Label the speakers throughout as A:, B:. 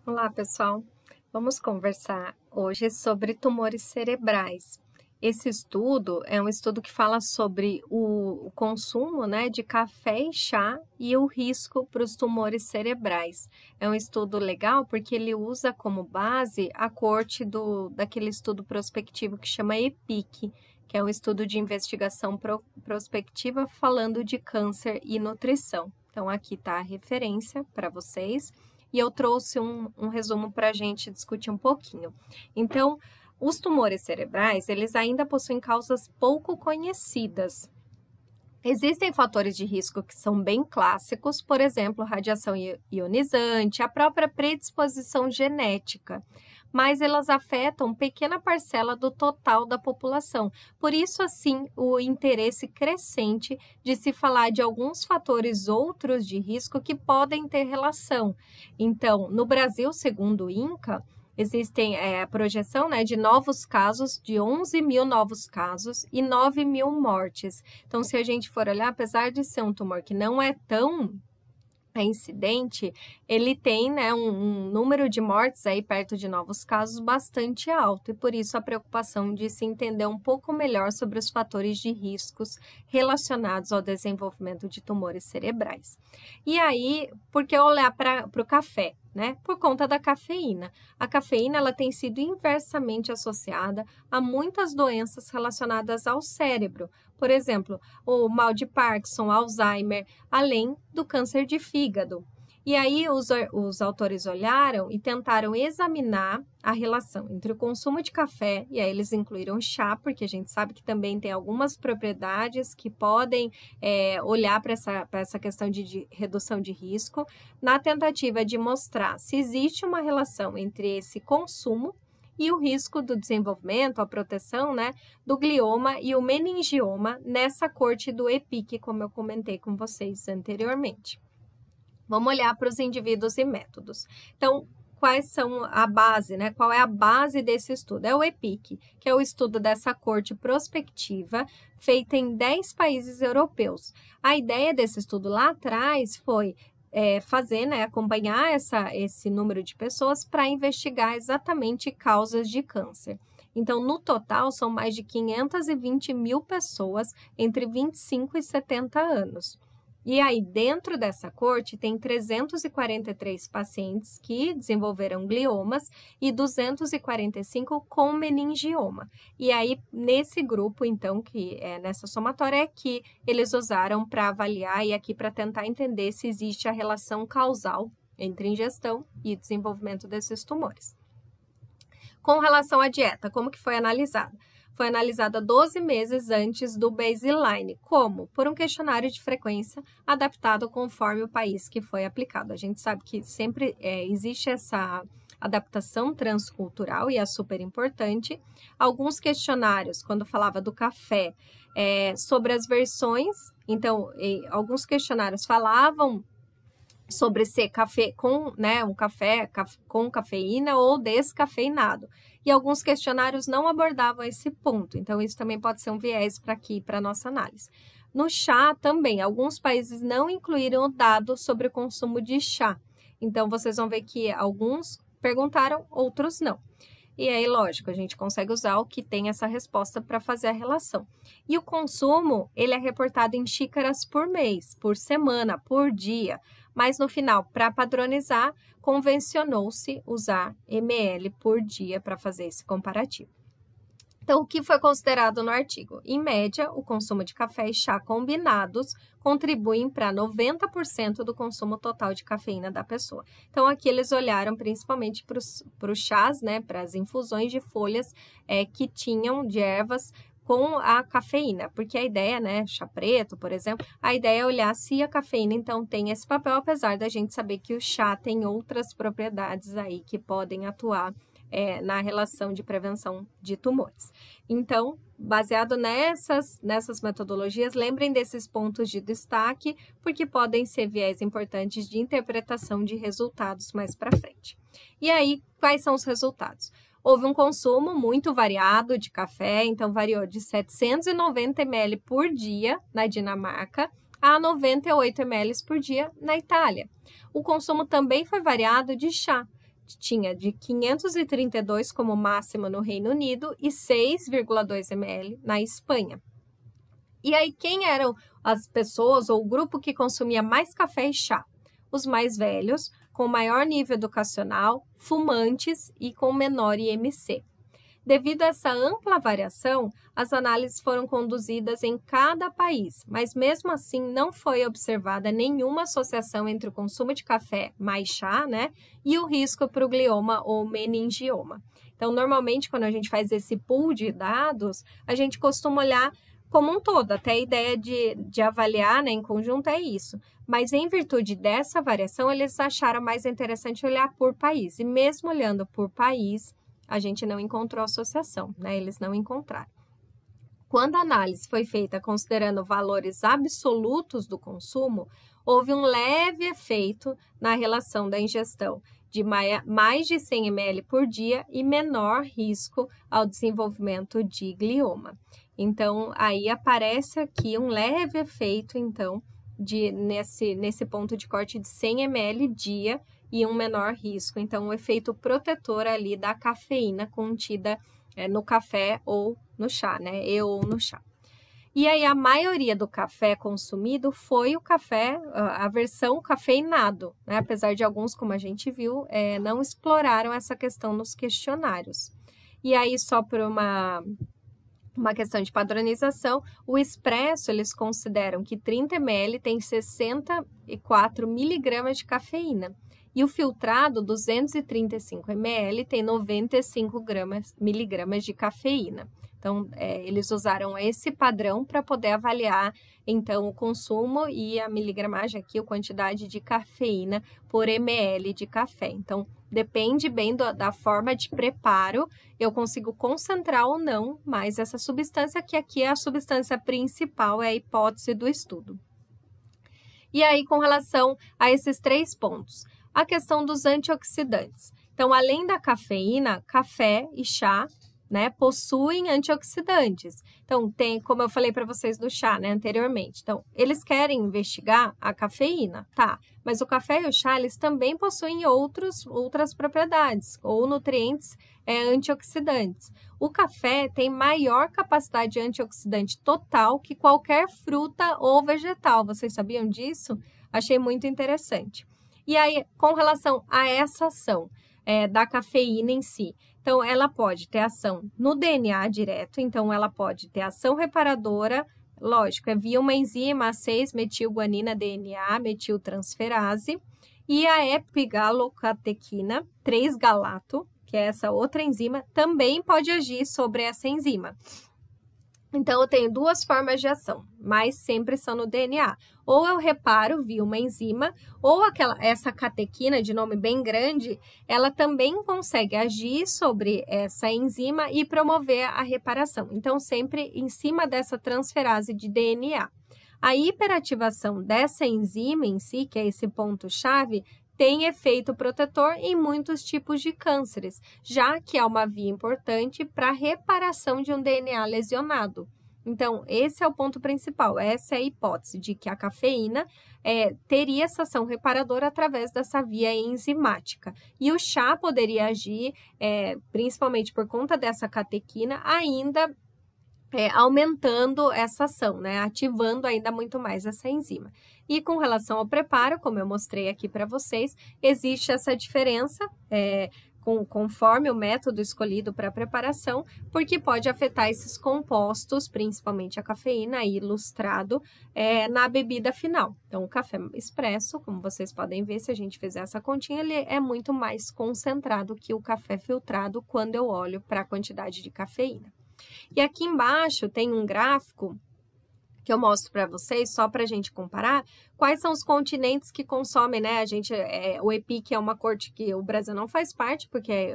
A: Olá, pessoal. Vamos conversar hoje sobre tumores cerebrais. Esse estudo é um estudo que fala sobre o consumo, de café e chá e o risco para os tumores cerebrais. É um estudo legal porque ele usa como base a corte daquele estudo prospectivo que chama EPIC, que é um estudo de investigação prospectiva falando de câncer e nutrição. Então, aqui está a referência para vocês. E eu trouxe um resumo para a gente discutir um pouquinho. Então, os tumores cerebrais, eles ainda possuem causas pouco conhecidas. Existem fatores de risco que são bem clássicos, por exemplo, radiação ionizante, a própria predisposição genética, mas elas afetam pequena parcela do total da população. Por isso, assim, o interesse crescente de se falar de alguns fatores outros de risco que podem ter relação. Então, no Brasil, segundo o INCA, existem a projeção de novos casos, de 11 mil novos casos e 9 mil mortes. Então, se a gente for olhar, apesar de ser um tumor que não é tão incidente, ele tem um número de mortes aí perto de novos casos bastante alto e por isso a preocupação de se entender um pouco melhor sobre os fatores de riscos relacionados ao desenvolvimento de tumores cerebrais. E aí, por que olhar para o café? Por conta da cafeína. A cafeína ela tem sido inversamente associada a muitas doenças relacionadas ao cérebro. Por exemplo, o mal de Parkinson, Alzheimer, além do câncer de fígado. E aí os autores olharam e tentaram examinar a relação entre o consumo de café, e aí eles incluíram chá, porque a gente sabe que também tem algumas propriedades que podem olhar para essa questão de redução de risco, na tentativa de mostrar se existe uma relação entre esse consumo e o risco do desenvolvimento, a proteção do glioma e o meningioma nessa corte do EPIC, como eu comentei com vocês anteriormente. Vamos olhar para os indivíduos e métodos. Então, quais são a base, Qual é a base desse estudo? É o EPIC, que é o estudo dessa corte prospectiva feita em 10 países europeus. A ideia desse estudo lá atrás foi acompanhar esse número de pessoas para investigar exatamente causas de câncer. Então, no total, são mais de 520 mil pessoas entre 25 e 70 anos. E aí, dentro dessa corte, tem 343 pacientes que desenvolveram gliomas e 245 com meningioma. E aí, nesse grupo, então, que é nessa somatória, é que eles usaram para avaliar e aqui para tentar entender se existe a relação causal entre ingestão e desenvolvimento desses tumores. Com relação à dieta, como que foi analisada? Foi analisada 12 meses antes do baseline. Como? Por um questionário de frequência adaptado conforme o país que foi aplicado. A gente sabe que sempre existe essa adaptação transcultural e é super importante. Alguns questionários, quando falava do café, sobre as versões, então, alguns questionários falavam sobre ser café com, um café com cafeína ou descafeinado. E alguns questionários não abordavam esse ponto, então isso também pode ser um viés para a nossa análise. No chá também, alguns países não incluíram o dado sobre o consumo de chá. Então, vocês vão ver que alguns perguntaram, outros não. E aí, lógico, a gente consegue usar o que tem essa resposta para fazer a relação. E o consumo, ele é reportado em xícaras por mês, por semana, por dia. Mas no final, para padronizar, convencionou-se usar ml por dia para fazer esse comparativo. Então, o que foi considerado no artigo? Em média, o consumo de café e chá combinados contribuem para 90% do consumo total de cafeína da pessoa. Então, aqui eles olharam principalmente para os chás, para as infusões de folhas que tinham de ervas com a cafeína, porque a ideia, chá preto, por exemplo, a ideia é olhar se a cafeína, então, tem esse papel, apesar da gente saber que o chá tem outras propriedades aí que podem atuar na relação de prevenção de tumores. Então, baseado nessas metodologias, lembrem desses pontos de destaque, porque podem ser viés importantes de interpretação de resultados mais para frente. E aí, quais são os resultados? Houve um consumo muito variado de café, então variou de 790 ml por dia na Dinamarca a 98 ml por dia na Itália. O consumo também foi variado de chá. tinha de 532 como máxima no Reino Unido e 6,2 ml na Espanha. E aí, quem eram as pessoas ou o grupo que consumia mais café e chá? Os mais velhos, com maior nível educacional, fumantes e com menor IMC. Devido a essa ampla variação, as análises foram conduzidas em cada país, mas mesmo assim não foi observada nenhuma associação entre o consumo de café mais chá, né, e o risco para o glioma ou meningioma. Então, normalmente, quando a gente faz esse pool de dados, a gente costuma olhar como um todo, até a ideia de avaliar, né, em conjunto é isso. Mas em virtude dessa variação, eles acharam mais interessante olhar por país. E mesmo olhando por país, a gente não encontrou associação, né? Eles não encontraram. Quando a análise foi feita considerando valores absolutos do consumo, houve um leve efeito na relação da ingestão de mais de 100 ml por dia e menor risco ao desenvolvimento de glioma. Então, aí aparece aqui um leve efeito, então, nesse ponto de corte de 100 ml dia e um menor risco. Então, o efeito protetor ali da cafeína contida no café ou no chá, né? Ou no chá. E aí, a maioria do café consumido foi o café, a versão cafeinado, né? Apesar de alguns, como a gente viu, não exploraram essa questão nos questionários. E aí, só por uma questão de padronização, o expresso, eles consideram que 30 ml tem 64 miligramas de cafeína. E o filtrado, 235 ml, tem 95 miligramas de cafeína. Então, eles usaram esse padrão para poder avaliar, então, o consumo e a miligramagem aqui, a quantidade de cafeína por ml de café. Então, depende bem da forma de preparo, eu consigo concentrar ou não mais essa substância, que aqui é a substância principal, é a hipótese do estudo. E aí, com relação a esses 3 pontos, a questão dos antioxidantes. Então, além da cafeína, café e chá, né, possuem antioxidantes. Então, tem, como eu falei para vocês do chá, né, anteriormente. Então, eles querem investigar a cafeína, tá? Mas o café e o chá, eles também possuem outras propriedades ou nutrientes antioxidantes. O café tem maior capacidade antioxidante total que qualquer fruta ou vegetal. Vocês sabiam disso? Achei muito interessante. E aí, com relação a essa ação da cafeína em si, então, ela pode ter ação no DNA direto, então ela pode ter ação reparadora, lógico, é via uma enzima A6-metilguanina DNA, metiltransferase, e a epigalocatequina 3-galato, que é essa outra enzima, também pode agir sobre essa enzima. Então, eu tenho 2 formas de ação, mas sempre são no DNA. Ou eu reparo via uma enzima, ou essa catequina, de nome bem grande, ela também consegue agir sobre essa enzima e promover a reparação. Então, sempre em cima dessa transferase de DNA. A hiperativação dessa enzima em si, que é esse ponto-chave, tem efeito protetor em muitos tipos de cânceres, já que é uma via importante para a reparação de um DNA lesionado. Então, esse é o ponto principal, essa é a hipótese de que a cafeína teria essa ação reparadora através dessa via enzimática. E o chá poderia agir, principalmente por conta dessa catequina, ainda aumentando essa ação, né? Ativando ainda muito mais essa enzima. E com relação ao preparo, como eu mostrei aqui para vocês, existe essa diferença conforme o método escolhido para a preparação, porque pode afetar esses compostos, principalmente a cafeína, aí ilustrado na bebida final. Então, o café expresso, como vocês podem ver, se a gente fizer essa continha, ele é muito mais concentrado que o café filtrado quando eu olho para a quantidade de cafeína. E aqui embaixo tem um gráfico que eu mostro para vocês, só para a gente comparar, quais são os continentes que consomem, né? O EPIC é uma corte que o Brasil não faz parte, porque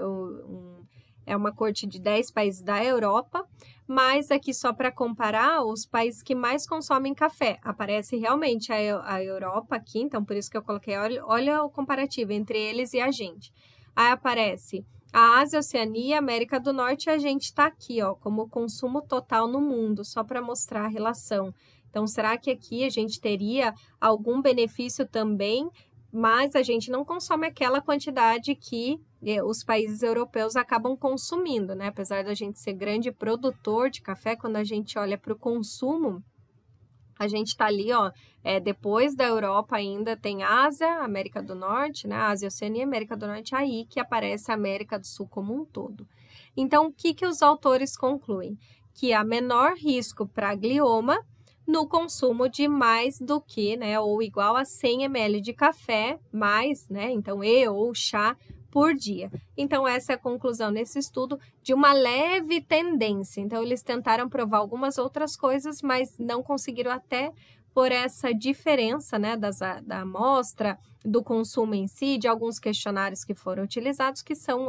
A: é uma corte de 10 países da Europa, mas aqui só para comparar os países que mais consomem café. Aparece realmente a Europa aqui, então por isso que eu coloquei, olha o comparativo entre eles e a gente. Aí aparece a Ásia, Oceania, América do Norte, e a gente está aqui, ó, como consumo total no mundo, só para mostrar a relação. Então, será que aqui a gente teria algum benefício também mas a gente não consome aquela quantidade que os países europeus acabam consumindo, né? Apesar da gente ser grande produtor de café, quando a gente olha para o consumo, a gente está ali, ó, depois da Europa ainda tem Ásia, América do Norte, né? Ásia, Oceania e América do Norte, aí que aparece a América do Sul como um todo. Então, o que os autores concluem? Que há menor risco para glioma no consumo de mais do que, né, ou igual a 100 ml de café, mais, né, então, ou chá por dia. Então, essa é a conclusão nesse estudo de uma leve tendência. Então, eles tentaram provar algumas outras coisas, mas não conseguiram até por essa diferença, né, da amostra, do consumo em si, de alguns questionários que foram utilizados, que são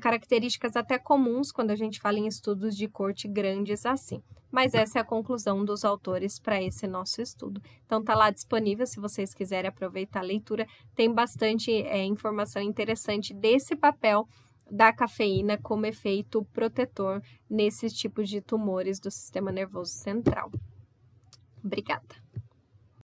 A: características até comuns quando a gente fala em estudos de corte grandes assim. Mas essa é a conclusão dos autores para esse nosso estudo. Então, está lá disponível, se vocês quiserem aproveitar a leitura, tem bastante informação interessante desse papel da cafeína como efeito protetor nesses tipos de tumores do sistema nervoso central. Obrigada.